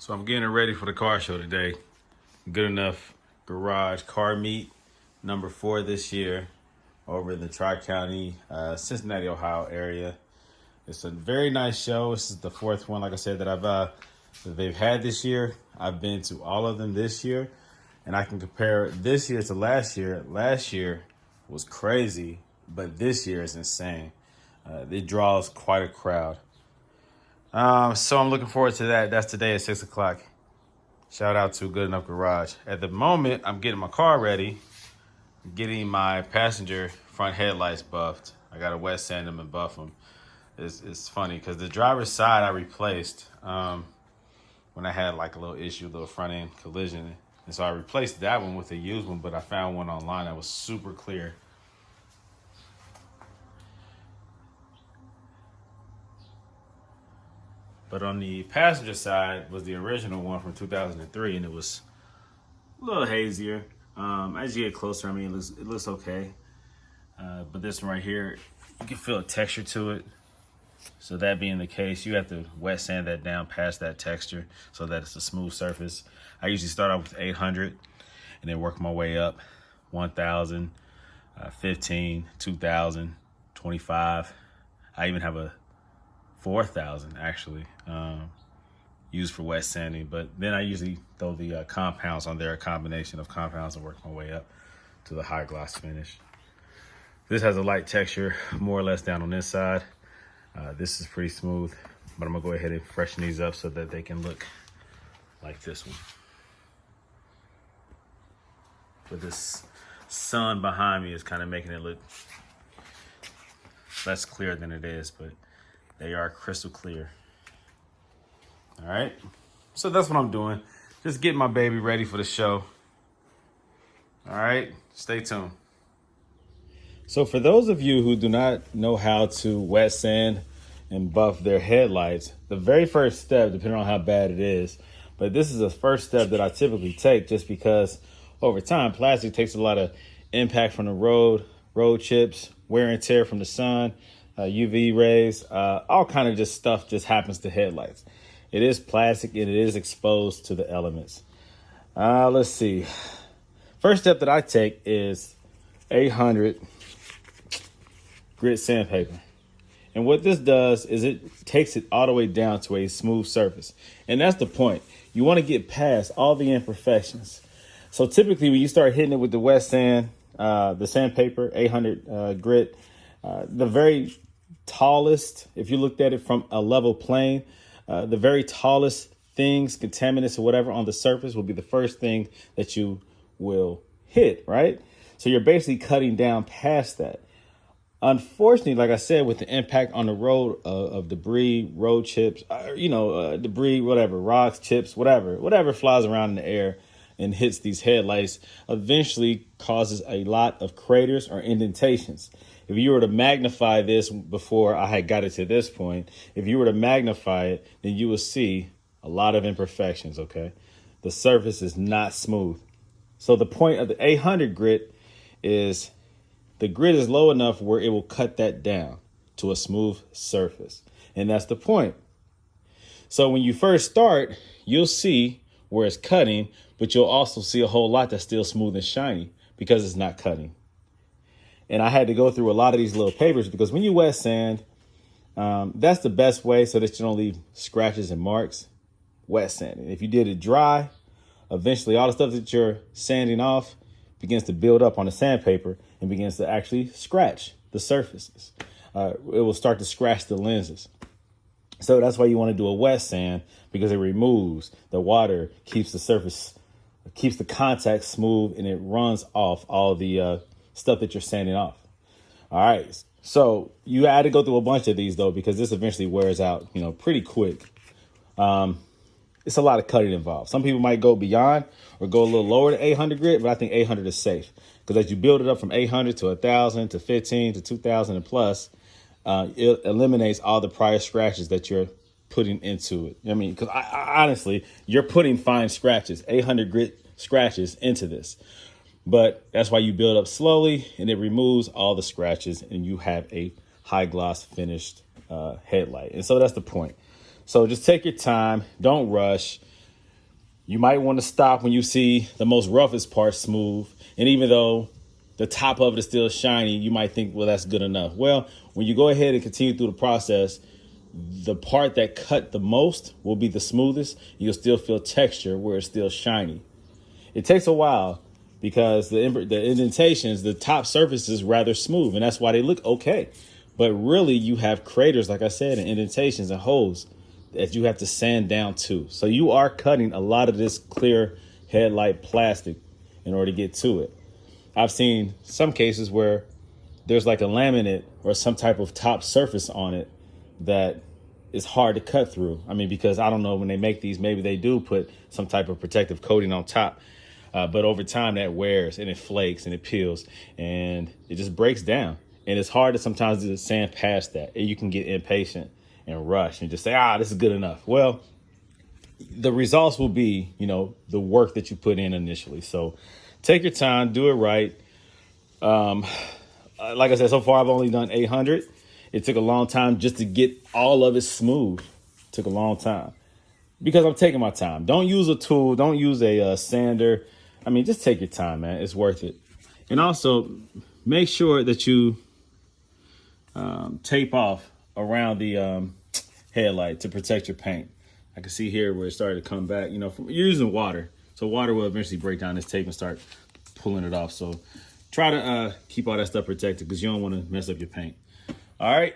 So I'm getting ready for the car show today. Good Enough Garage Car Meet number 4 this year over in the Tri-County, Cincinnati, Ohio area. It's a very nice show. This is the 4th one, like I said, that they've had this year. I've been to all of them this year, and I can compare this year to last year. Last year was crazy, but this year is insane. It draws quite a crowd. So I'm looking forward to that. That's today at 6 o'clock. Shout out to Good Enough Garage. At the moment, I'm getting my car ready, getting my passenger front headlights buffed. I got to wet sand them and buff them. It's funny because the driver's side I replaced when I had like a little issue, a little front end collision. And so I replaced that one with a used one, but I found one online that was super clear. But on the passenger side was the original one from 2003, and it was a little hazier. As you get closer, I mean, it looks okay. But this one right here, you can feel a texture to it. So that being the case, you have to wet sand that down past that texture so that it's a smooth surface. I usually start off with 800 and then work my way up. 1,000, 15, 2,000, 25. I even have a 4,000 actually used for wet sanding, but then I usually throw the compounds on there, a combination of compounds, and work my way up to the high gloss finish. This has a light texture, more or less down on this side. This is pretty smooth, but I'm gonna go ahead and freshen these up so that they can look like this one. But this sun behind me is kind of making it look less clear than it is, but they are crystal clear. All right, so that's what I'm doing. Just getting my baby ready for the show. All right, stay tuned. So for those of you who do not know how to wet sand and buff their headlights, the very first step, depending on how bad it is, but this is the first step that I typically take just because over time, plastic takes a lot of impact from the road chips, wear and tear from the sun, UV rays, all kind of just stuff just happens to headlights. It is plastic and it is exposed to the elements. Let's see. First step that I take is 800 grit sandpaper. And what this does is it takes it all the way down to a smooth surface. And that's the point. You want to get past all the imperfections. So typically when you start hitting it with the wet sand, the sandpaper, 800 grit, the very tallest, if you looked at it from a level plane, the very tallest things, contaminants or whatever on the surface will be the first thing that you will hit, right? So you're basically cutting down past that. Unfortunately, like I said, with the impact on the road of debris, road chips, debris, whatever, rocks, chips, whatever flies around in the air and hits these headlights, eventually causes a lot of craters or indentations. If you were to magnify this before I had got it to this point, if you were to magnify it, then you will see a lot of imperfections, okay? The surface is not smooth. So the point of the 800 grit is the grit is low enough where it will cut that down to a smooth surface. And that's the point. So when you first start, you'll see where it's cutting, but you'll also see a whole lot that's still smooth and shiny because it's not cutting. And I had to go through a lot of these little papers because when you wet sand, that's the best way so that you don't leave scratches and marks. Wet sanding. If you did it dry, eventually all the stuff that you're sanding off begins to build up on the sandpaper and begins to actually scratch the surfaces. It will start to scratch the lenses. So that's why you want to do a wet sand, because it removes the water, keeps the surface, keeps the contact smooth, and it runs off all the stuff that you're sanding off. All right. So you had to go through a bunch of these though, because this eventually wears out, pretty quick. It's a lot of cutting involved. Some people might go beyond or go a little lower to 800 grit, but I think 800 is safe because as you build it up from 800 to 1,000 to 15 to 2,000 and plus, it eliminates all the prior scratches that you're putting into it. I mean, because I honestly, you're putting fine scratches, 800 grit scratches into this. But that's why you build up slowly and it removes all the scratches and you have a high gloss finished headlight. And so that's the point. So just take your time. Don't rush. You might want to stop when you see the most roughest part smooth. And even though the top of it is still shiny, you might think, well, that's good enough. Well, when you go ahead and continue through the process, the part that cut the most will be the smoothest. You'll still feel texture where it's still shiny. It takes a while because the indentations, the top surface is rather smooth, and that's why they look okay. But really, you have craters, like I said, and indentations and holes that you have to sand down too. So you are cutting a lot of this clear headlight plastic in order to get to it. I've seen some cases where there's like a laminate or some type of top surface on it that is hard to cut through. I mean, because I don't know, when they make these, maybe they do put some type of protective coating on top. But over time that wears and it flakes and it peels and it just breaks down. And it's hard to sometimes to sand past that. And you can get impatient and rush and just say, this is good enough. Well, the results will be, the work that you put in initially. So take your time, do it right. Like I said, so far I've only done 800. It took a long time just to get all of it smooth. It took a long time because I'm taking my time. Don't use a tool. Don't use a sander. I mean, just take your time, man. It's worth it. And also make sure that you tape off around the headlight to protect your paint. I can see here where it started to come back, you're using water. So water will eventually break down this tape and start pulling it off. So try to keep all that stuff protected because you don't want to mess up your paint. All right,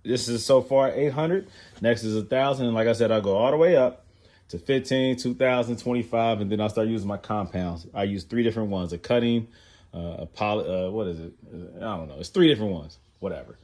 this is so far 800. Next is 1,000. And like I said, I'll go all the way up to 15, 2,000, 25, and then I'll start using my compounds. I use 3 different ones: a cutting, what is it? I don't know. It's 3 different ones. Whatever.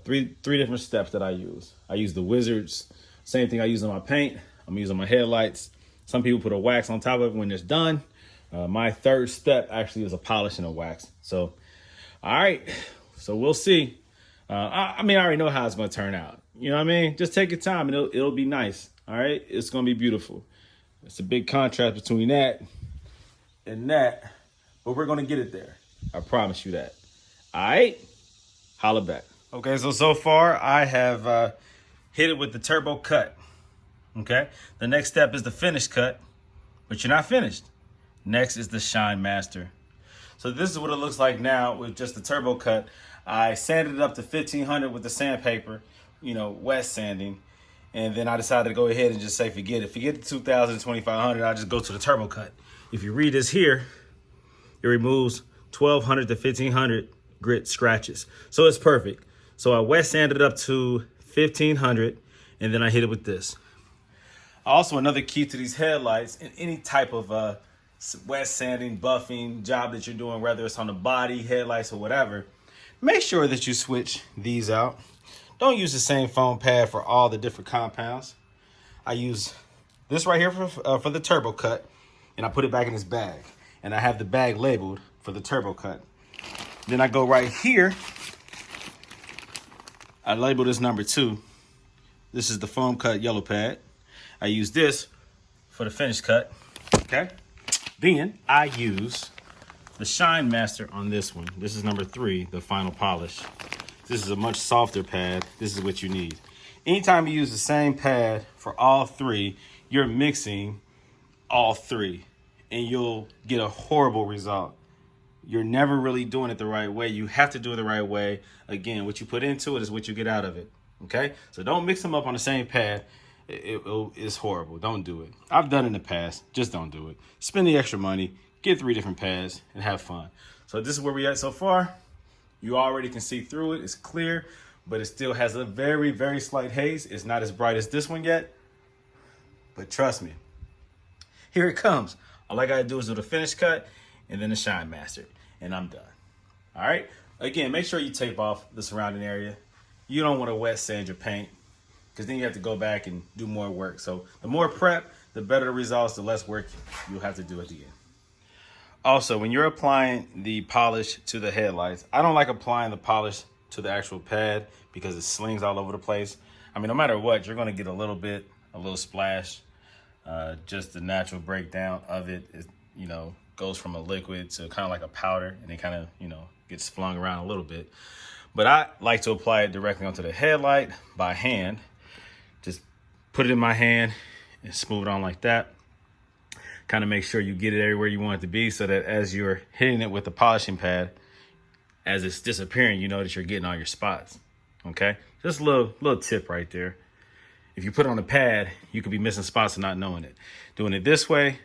Three different steps that I use. I use the Wizards. Same thing I use on my paint. I'm using my headlights. Some people put a wax on top of it when it's done. My 3rd step actually is a polishing of wax. So, all right. So we'll see. I already know how it's going to turn out. You know what I mean? Just take your time and it'll be nice. All right. It's going to be beautiful. It's a big contrast between that and that, but we're going to get it there. I promise you that. All right. Holla back. Okay. So far I have hit it with the turbo cut. Okay. The next step is the finish cut, but you're not finished. Next is the shine master. So this is what it looks like now with just the turbo cut. I sanded it up to 1500 with the sandpaper, wet sanding. And then I decided to go ahead and just say, forget it. Forget the 2000, 2500. I'll just go to the turbo cut. If you read this here, it removes 1200 to 1500 grit scratches. So it's perfect. So I wet sanded it up to 1500 and then I hit it with this. Also, another key to these headlights and any type of wet sanding, buffing job that you're doing, whether it's on the body, headlights, or whatever, make sure that you switch these out. Don't use the same foam pad for all the different compounds. I use this right here for the turbo cut, and I put it back in this bag. And I have the bag labeled for the turbo cut. Then I go right here. I label this number 2. This is the foam cut yellow pad. I use this for the finish cut, okay? Then I use the shine master on this one. This is number 3, the final polish. This is a much softer pad. This is what you need. Anytime you use the same pad for all 3, you're mixing all 3 and you'll get a horrible result. You're never really doing it the right way. You have to do it the right way. Again, what you put into it is what you get out of it, okay? So don't mix them up on the same pad. It's horrible. Don't do it. I've done it in the past. Just don't do it. Spend the extra money, get 3 different pads, and have fun. So this is where we at so far. You already can see through it. It's clear, but it still has a very, very slight haze. It's not as bright as this one yet, but trust me, here it comes. All I gotta do is do the finish cut and then the shine master, and I'm done. All right. Again, make sure you tape off the surrounding area. You don't want to wet sand your paint, because then you have to go back and do more work. So the more prep, the better the results, the less work you'll have to do at the end. Also, when you're applying the polish to the headlights, I don't like applying the polish to the actual pad because it slings all over the place. I mean, no matter what, you're going to get a little splash. Just the natural breakdown of it is, goes from a liquid to kind of like a powder, and it kind of, gets flung around a little bit. But I like to apply it directly onto the headlight by hand. Just put it in my hand and smooth it on like that. kind of make sure you get it everywhere you want it to be, so that as you're hitting it with the polishing pad, as it's disappearing, you know that you're getting all your spots. Okay, just a little tip right there. If you put it on a pad, you could be missing spots and not knowing it. Doing it this way,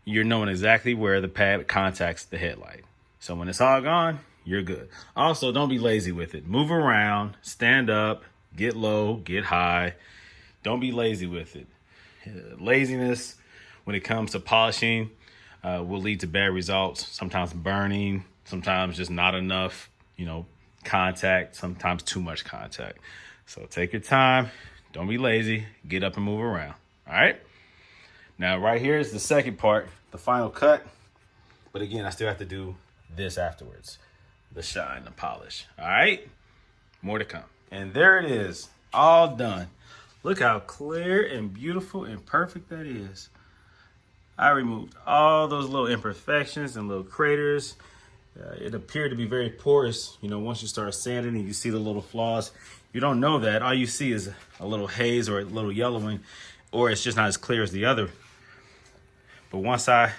you're knowing exactly where the pad contacts the headlight. So when it's all gone, you're good. Also, don't be lazy with it. Move around, stand up, get low, get high. Don't be lazy with it. Laziness when it comes to polishing will lead to bad results. Sometimes burning, sometimes just not enough, contact, sometimes too much contact. So take your time. Don't be lazy. Get up and move around. All right. Now, right here is the second part, the final cut. But again, I still have to do this afterwards. The shine, the polish. All right. More to come. And there it is. All done. Look how clear and beautiful and perfect that is. I removed all those little imperfections and little craters. It appeared to be very porous. Once you start sanding and you see the little flaws, you don't know that. All you see is a little haze or a little yellowing, or it's just not as clear as the other. But once I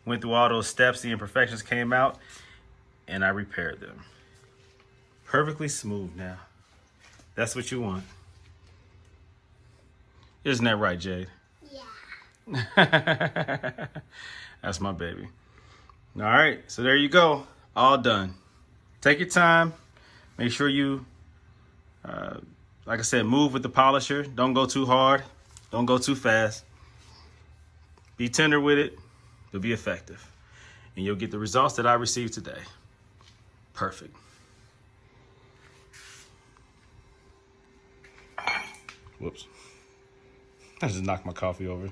went through all those steps, the imperfections came out and I repaired them. Perfectly smooth now. That's what you want. Isn't that right, Jade? Yeah. That's my baby. All right, so there you go. All done. Take your time. Make sure you, like I said, move with the polisher. Don't go too hard. Don't go too fast. Be tender with it. You'll be effective. And you'll get the results that I received today. Perfect. Whoops. I just knocked my coffee over.